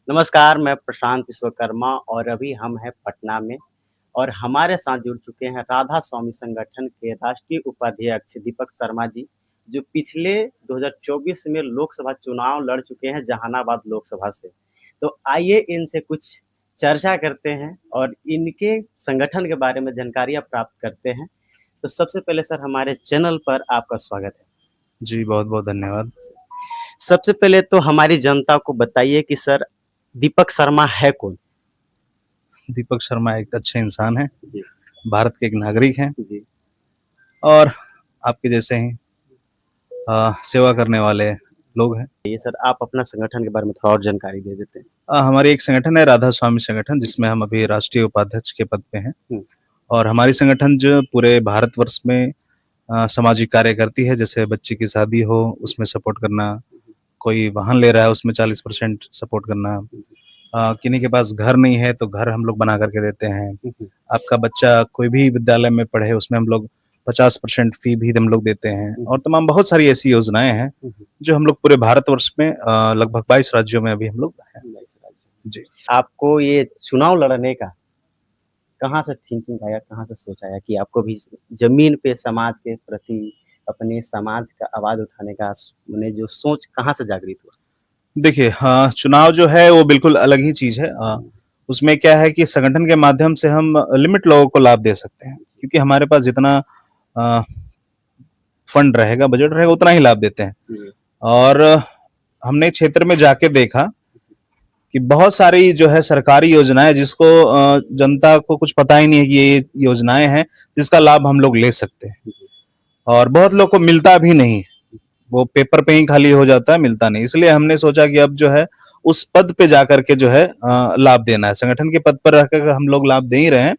नमस्कार, मैं प्रशांत विश्वकर्मा और अभी हम हैं पटना में और हमारे साथ जुड़ चुके हैं राधा स्वामी संगठन के राष्ट्रीय उपाध्यक्ष दीपक शर्मा जी, जो पिछले 2024 में लोकसभा चुनाव लड़ चुके हैं जहानाबाद लोकसभा से। तो आइए इनसे कुछ चर्चा करते हैं और इनके संगठन के बारे में जानकारियाँ प्राप्त करते हैं। तो सबसे पहले सर हमारे चैनल पर आपका स्वागत है। जी, बहुत-बहुत धन्यवाद। सबसे पहले तो हमारी जनता को बताइए कि सर दीपक शर्मा है कौन? दीपक शर्मा एक अच्छे इंसान हैं, जी, भारत के एक नागरिक हैं जी। और आपके जैसे ही सेवा करने वाले लोग हैं। ये सर आप अपना संगठन के बारे में थोड़ा और जानकारी दे देते हैं। हमारी एक संगठन है राधा स्वामी संगठन जिसमें हम अभी राष्ट्रीय उपाध्यक्ष के पद पे हैं हुँ, और हमारी संगठन जो पूरे भारतवर्ष में सामाजिक कार्य करती है, जैसे बच्चे की शादी हो उसमें सपोर्ट करना, कोई वाहन ले रहा है उसमें 40% सपोर्ट करना, किन्हीं के पास घर नहीं है तो घर हम लोग बना करके देते हैं। हुँ, हुँ, आपका बच्चा कोई भी विद्यालय में पढ़े उसमें हम लोग 50% फी भी हम लोग देते हैं हुँ, और तमाम बहुत सारी ऐसी योजनाएँ हैं, हुँ, हुँ। जो हम लोग पूरे भारतवर्ष में लगभग 22 राज्यों में अभी हम लोग हैं। जी। आपको ये चुनाव लड़ने का कहाँ से थिंकिंग आया, कहाँ से सोच आया कि आपको भी ज़मीन पे समाज के प्रति अपने समाज का आवाज़ उठाने का माने जो सोच कहाँ से जागृत हुआ? देखिए चुनाव जो है वो बिल्कुल अलग ही चीज़ है। हुँ, उसमें क्या है कि संगठन के माध्यम से हम लिमिट लोगों को लाभ दे सकते हैं, क्योंकि हमारे पास जितना अ, फंड रहेगा, बजट रहेगा उतना ही लाभ देते हैं। जी, और हमने क्षेत्र में जाके देखा कि बहुत सारी जो है सरकारी योजनाएँ जिसको जनता को कुछ पता ही नहीं है कि ये योजनाएँ हैं, जिसका लाभ हम लोग ले सकते हैं जी, और बहुत लोग को मिलता भी नहीं है। वो पेपर पे ही खाली हो जाता है, मिलता नहीं। इसलिए हमने सोचा कि अब जो है उस पद पे जाकर के जो है लाभ देना है। संगठन के पद पर रहकर हम लोग लाभ दे ही रहे हैं,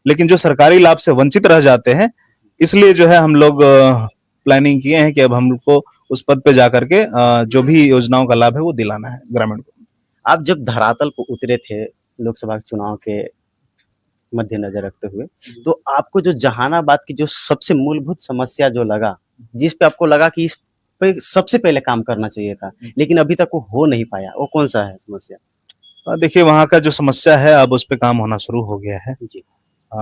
लेकिन जो सरकारी लाभ से वंचित रह जाते हैं, इसलिए जो है हम लोग प्लानिंग किए हैं कि अब हम लोग को उस पद पे जाकर के जो भी योजनाओं का लाभ है वो दिलाना है ग्रामीण को। आप जब धरातल पे उतरे थे लोकसभा चुनाव के मद्देनज़र रखते हुए, तो आपको जो जहानाबाद की जो सबसे मूलभूत समस्या जो लगा, जिस पे आपको लगा कि इस पे सबसे पहले काम करना चाहिए था, लेकिन अभी तक वो हो नहीं पाया, वो कौन-सा है समस्या? देखिए वहाँ का जो समस्या है अब उस पे काम होना शुरू हो गया है। जी। अ,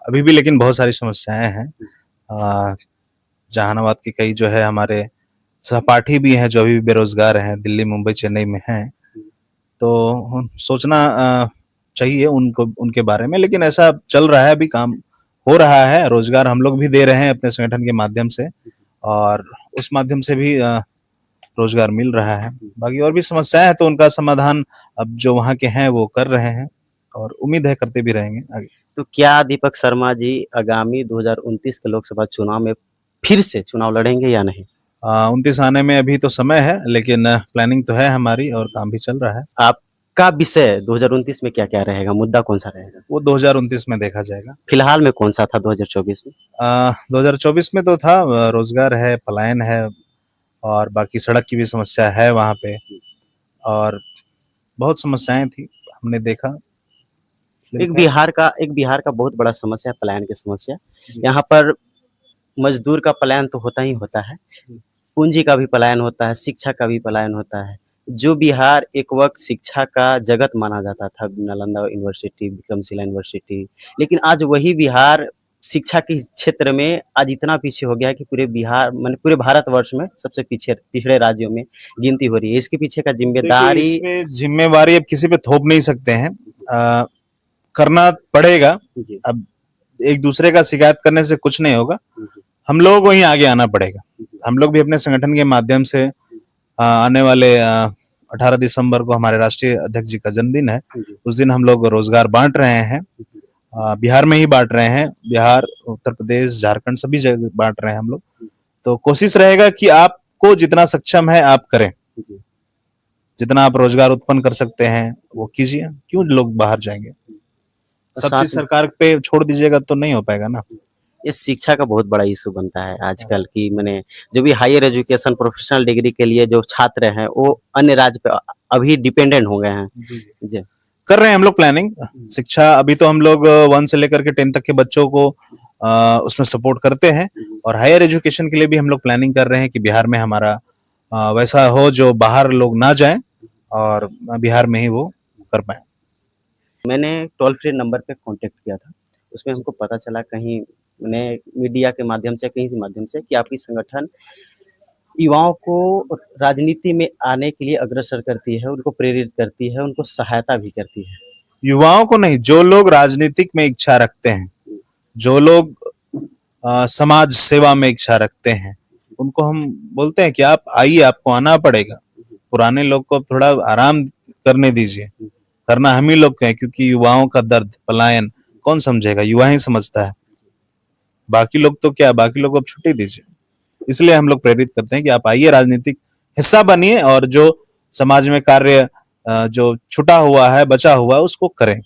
अभी भी लेकिन बहुत सारी समस्याएँ हैं। हुँ, अ, जहानाबाद के कई जो है हमारे सहपाठी भी हैं जो अभी भी बेरोज़गार हैं, दिल्ली, मुंबई, चेन्नई में हैं। हुँ, तो सोचना चाहिए उनको उनके बारे में, लेकिन ऐसा चल रहा है, अभी काम हो रहा है, रोज़गार हम लोग भी दे रहे हैं अपने संगठन के माध्यम से और उस माध्यम से भी रोज़गार मिल रहा है। हुँ। बाकी और भी समस्याएँ हैं तो उनका समाधान अब जो वहाँ के हैं वो कर रहे हैं और उम्मीद है करते भी रहेंगे आगे। तो क्या दीपक शर्मा जी आगामी 2029 के लोकसभा चुनाव में फिर से चुनाव लड़ेंगे या नहीं? 29 आने में अभी तो समय है, लेकिन प्लानिंग तो है हमारी और काम भी चल रहा है। आपका विषय 2029 में क्या-क्या रहेगा? मुद्दा कौन-सा रहेगा? वो 2029 में देखा जाएगा। फिलहाल में कौन-सा था 2024 में? 2024 में तो था रोज़गार है, पलायन है और बाकी सड़क की भी समस्या है वहाँ पे और बहुत समस्याएँ थी, हमने देखा। एक बिहार का बहुत बड़ा समस्या है पलायन की समस्या। जी, यहाँ पर मज़दूर का पलायन तो होता ही होता है, जी। पूँजी का भी पलायन होता है, शिक्षा का भी पलायन होता है। जो बिहार एक वक़्त शिक्षा का जगत माना जाता था, नालंदा यूनिवर्सिटी, विक्रमशिला यूनिवर्सिटी, लेकिन आज वही बिहार शिक्षा के क्षेत्र में आज इतना पीछे हो गया है कि पूरे बिहार माने पूरे भारतवर्ष में सबसे पिछड़े राज्यों में गिनती हो रही है। इसके पीछे का देखिए, ज़िम्मेदारी इसमें ज़िम्मेवारी अब किसी पे थोप नहीं सकते हैं। करना पड़ेगा। जी, अब एक-दूसरे का शिकायत करने से कुछ नहीं होगा। जी, हम लोगों को ही आगे आना पड़ेगा। जी, हम लोग भी अपने संगठन के माध्यम से आने वाले 18 दिसंबर को हमारे राष्ट्रीय अध्यक्ष जी का जन्मदिन है। जी, उस दिन हम लोग रोज़गार बाँट रहे हैं। जी, बिहार में ही बाँट रहे हैं। बिहार, उत्तर प्रदेश, झारखंड सभी जगह बाँट रहे हैं हम लोग। तो कोशिश रहेगा कि आपको जितना सक्षम है आप करें। जी। जितना आप रोज़गार उत्पन्न कर सकते हैं, वो कीजिए। क्यों लोग बाहर जाएँगे? और सब साथ चीज़ सरकार पे छोड़ दीजिएगा तो नहीं हो पाएगा ना। ये शिक्षा का बहुत बड़ा इश्यू बनता है आजकल की माने जो भी हायर एजुकेशन प्रोफेशनल डिग्री के लिए जो छात्र हैं, वो अन्य राज्य पे अभी डिपेंडेंट हो गए हैं। जी, जी। जी। कर रहे हैं हम लोग प्लानिंग। शिक्षा अभी तो हम लोग 1 से लेकर के 10 तक के बच्चों को उसमें सपोर्ट करते हैं और हायर एजुकेशन के लिए भी हम लोग प्लानिंग कर रहे हैं कि बिहार में हमारा वैसा हो जो बाहर लोग ना जाएँ और बिहार में ही वो कर पाए। मैंने टोल फ्री नंबर पे कांटेक्ट किया था। उसमें हमको पता चला कहीं मैंने मीडिया के माध्यम से, कहीं से माध्यम से कि आपकी संगठन युवाओं को राजनीति में आने के लिए अग्रसर करती है, उनको प्रेरित करती है, उनको सहायता भी करती है। युवाओं को नहीं, जो लोग राजनीतिक में इच्छा रखते हैं, जो लोग समाज सेवा में इच्छा रखते हैं, उनको हम बोलते हैं कि आप आइए, आपको आना पड़ेगा। पुराने लोग को थोड़ा आराम करने दीजिए। करना हम ही लोग का है, क्योंकि युवाओं का दर्द, पलायन कौन समझेगा? युवा ही समझता है। बाकी लोग तो क्या, बाकी लोग को अब छुट्टी दीजिए। इसलिए हम लोग प्रेरित करते हैं कि आप आइए, राजनीतिक हिस्सा बनिए और जो समाज में कार्य जो छुटा हुआ है, बचा हुआ है, उसको करें।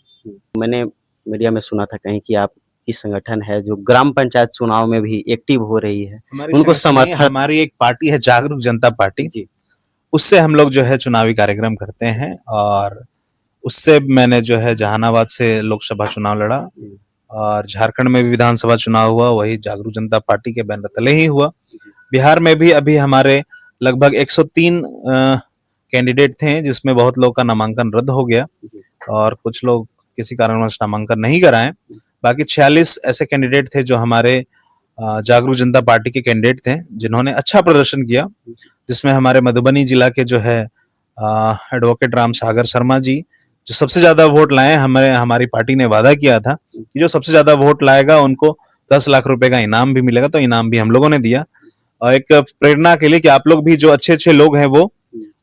मैंने मीडिया में सुना था कहीं कि आपकी संगठन है जो ग्राम पंचायत चुनाव में भी एक्टिव हो रही है। उनको समर्थन, हमारी एक पार्टी है जागरूक जनता पार्टी जी, उससे हम लोग जो है चुनावी कार्यक्रम करते हैं और उससे मैंने जो है जहानाबाद से लोकसभा चुनाव लड़ा और झारखंड में भी विधानसभा चुनाव हुआ, वही जागरूक जनता पार्टी के बैनर तले ही हुआ। बिहार में भी अभी हमारे लगभग 103 कैंडिडेट थे, जिसमें बहुत लोग का नामांकन रद्द हो गया और कुछ लोग किसी कारणवश नामांकन नहीं कराए। बाकी 46 ऐसे कैंडिडेट थे जो हमारे जागरूक जनता पार्टी के कैंडिडेट थे, जिन्होंने अच्छा प्रदर्शन किया, जिसमें हमारे मधुबनी जिला के जो है एडवोकेट राम सागर शर्मा जी जो सबसे ज्यादा वोट लाए। हमारी पार्टी ने वादा किया था कि जो सबसे ज्यादा वोट लाएगा उनको 10 लाख रुपए का इनाम भी मिलेगा, तो इनाम भी हम लोगों ने दिया। और एक प्रेरणा के लिए कि आप लोग भी जो अच्छे अच्छे लोग हैं वो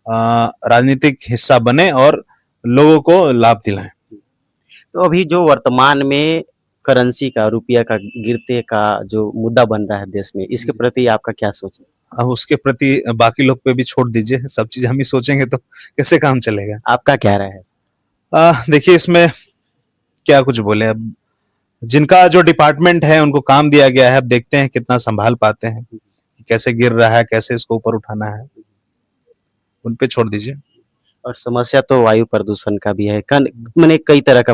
राजनीतिक हिस्सा बने और लोगों को लाभ दिलाएं। तो अभी जो वर्तमान में करेंसी का, रुपया का गिरते का जो मुद्दा बन रहा है देश में, इसके प्रति आपका क्या सोच है? अब उसके प्रति बाकी लोग पे भी छोड़ दीजिए, सब चीज हम ही सोचेंगे तो कैसे काम चलेगा? आपका क्या राय है? देखिए, इसमें क्या कुछ बोले, अब जिनका जो डिपार्टमेंट है उनको काम दिया गया है, अब देखते हैं कितना संभाल पाते हैं, कैसे गिर रहा है, कैसे इसको ऊपर उठाना है, उन पे छोड़ दीजिए। और समस्या तो वायु प्रदूषण का भी है। मैंने कई तरह का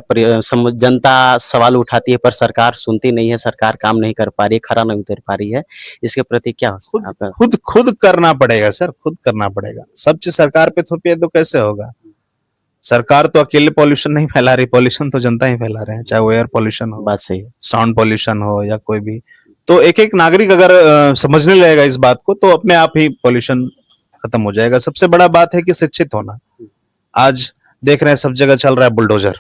जनता सवाल उठाती है पर सरकार सुनती नहीं है, सरकार काम नहीं कर पा रही है, खरा नहीं उतर पा रही है। इसके प्रति क्या आपका? खुद करना पड़ेगा सर, खुद करना पड़ेगा। सब चीज सरकार पे थोपिए तो कैसे होगा? सरकार तो अकेले पॉल्यूशन नहीं फैला रही, पॉल्यूशन तो जनता ही फैला रहे हैं, चाहे वो एयर पॉल्यूशन हो, बात सही है, साउंड पॉल्यूशन हो या कोई भी। तो एक एक नागरिक अगर समझने लगेगा इस बात को, तो अपने आप ही पॉल्यूशन खत्म हो जाएगा। सबसे बड़ा बात है कि शिक्षित होना। आज देख रहे हैं सब जगह चल रहा है बुलडोजर,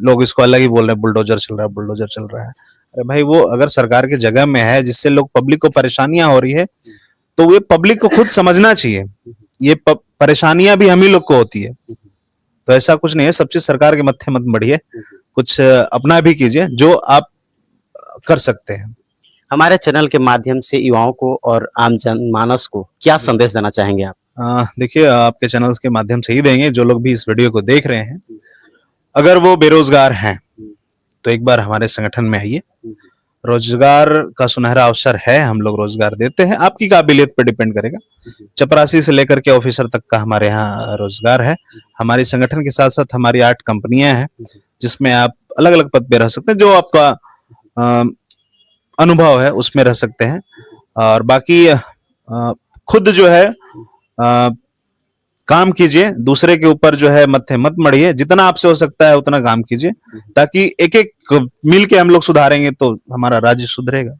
लोग इसको अलग ही बोल रहे हैं, बुलडोजर चल रहा है, बुलडोजर चल रहा है। अरे भाई, वो अगर सरकार की जगह में है जिससे लोग पब्लिक को परेशानियां हो रही है, तो ये पब्लिक को खुद समझना चाहिए। ये परेशानियां भी हम ही लोग को होती है, तो ऐसा कुछ नहीं है। सब चीज सरकार के मत्थे मत बढ़िए, कुछ अपना भी कीजिए जो आप कर सकते हैं। हमारे चैनल के माध्यम से युवाओं को और आम जनमानस को क्या संदेश देना चाहेंगे आप? देखिए, आपके चैनल के माध्यम से ही देंगे, जो लोग भी इस वीडियो को देख रहे हैं, अगर वो बेरोजगार हैं तो एक बार हमारे संगठन में आइए। रोजगार का सुनहरा अवसर है, हम लोग रोजगार देते हैं, आपकी काबिलियत पर डिपेंड करेगा। चपरासी से लेकर के ऑफिसर तक का हमारे यहाँ रोजगार है। हमारे संगठन के साथ साथ हमारी 8 कंपनियां हैं, जिसमें आप अलग अलग पद पे रह सकते हैं, जो आपका अनुभव है उसमें रह सकते हैं। और बाकी खुद जो है काम कीजिए, दूसरे के ऊपर जो है मत्थे मत मढ़िए, जितना आपसे हो सकता है उतना काम कीजिए, ताकि एक एक मिल के हम लोग सुधारेंगे तो हमारा राज्य सुधरेगा।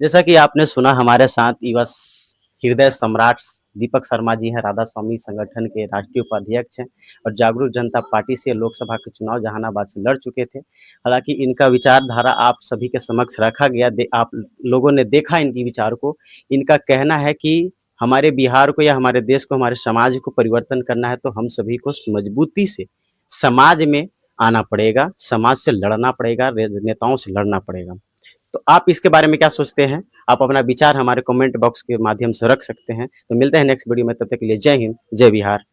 जैसा कि आपने सुना, हमारे साथ युवा हृदय सम्राट दीपक शर्मा जी हैं, राधा स्वामी संगठन के राष्ट्रीय उपाध्यक्ष हैं और जागरूक जनता पार्टी से लोकसभा के चुनाव जहानाबाद से लड़ चुके थे। हालांकि इनका विचारधारा आप सभी के समक्ष रखा गया, आप लोगों ने देखा इनकी विचार को। इनका कहना है कि हमारे बिहार को या हमारे देश को, हमारे समाज को परिवर्तन करना है तो हम सभी को मजबूती से समाज में आना पड़ेगा, समाज से लड़ना पड़ेगा, नेताओं से लड़ना पड़ेगा। तो आप इसके बारे में क्या सोचते हैं? आप अपना विचार हमारे कमेंट बॉक्स के माध्यम से रख सकते हैं। तो मिलते हैं नेक्स्ट वीडियो में, तब तक के लिए जय हिंद, जय बिहार।